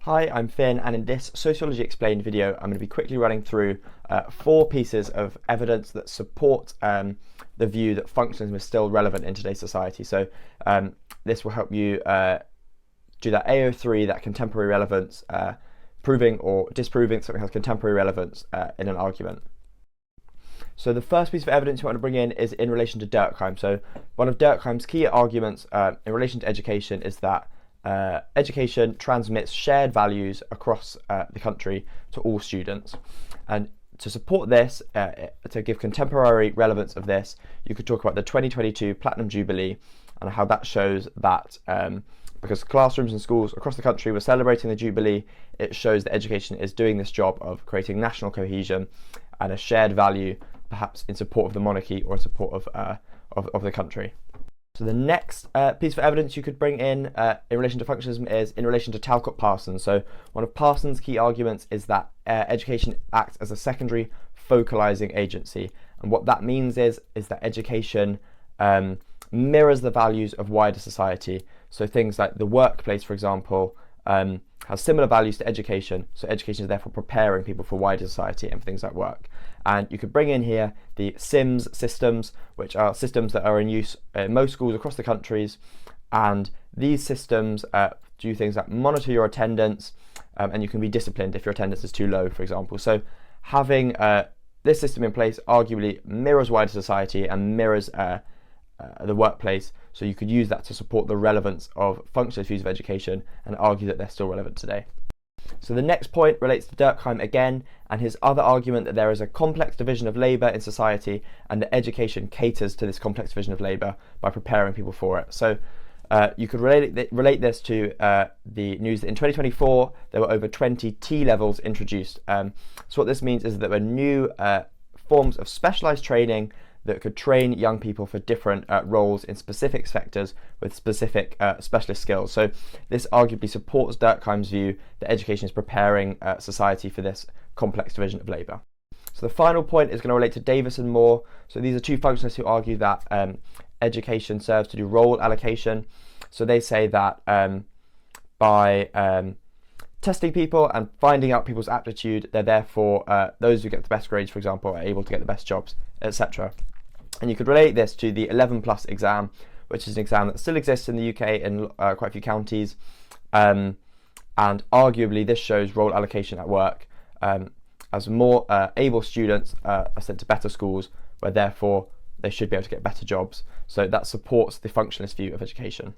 Hi, I'm Finn, and in this Sociology Explained video, I'm going to be quickly running through 4 pieces of evidence that support the view that functionalism is still relevant in today's society. So this will help you do that AO3, that contemporary relevance, proving or disproving something has contemporary relevance in an argument. So the first piece of evidence you want to bring in is in relation to Durkheim. So one of Durkheim's key arguments in relation to education is that education transmits shared values across the country to all students. And to support this, to give contemporary relevance of this, you could talk about the 2022 Platinum Jubilee and how that shows that because classrooms and schools across the country were celebrating the Jubilee, it shows that education is doing this job of creating national cohesion and a shared value, perhaps in support of the monarchy or in support of the country. So the next piece of evidence you could bring in relation to functionalism is in relation to Talcott Parsons. So one of Parsons' key arguments is that education acts as a secondary focalizing agency. And what that means is that education mirrors the values of wider society. So things like the workplace, for example, has similar values to education. So education is therefore preparing people for wider society and for things like work. And you could bring in here the SIMS systems, which are systems that are in use in most schools across the countries. And these systems do things like monitor your attendance, and you can be disciplined if your attendance is too low, for example. So having this system in place arguably mirrors wider society and mirrors the workplace, so you could use that to support the relevance of functionalist views of education and argue that they're still relevant today. So the next point relates to Durkheim again, and his other argument that there is a complex division of labour in society and that education caters to this complex division of labour by preparing people for it. So you could relate this to the news that in 2024 there were over 20 T levels introduced. So what this means is that there were new forms of specialised training that could train young people for different roles in specific sectors with specific specialist skills. So this arguably supports Durkheim's view that education is preparing society for this complex division of labour. So the final point is going to relate to Davis and Moore. So these are two functionalists who argue that education serves to do role allocation. So they say that by testing people and finding out people's aptitude, they're therefore those who get the best grades, for example, are able to get the best jobs, etc. And you could relate this to the 11+ exam, which is an exam that still exists in the UK in quite a few counties. And arguably this shows role allocation at work, as more able students are sent to better schools, where therefore they should be able to get better jobs. So that supports the functionalist view of education.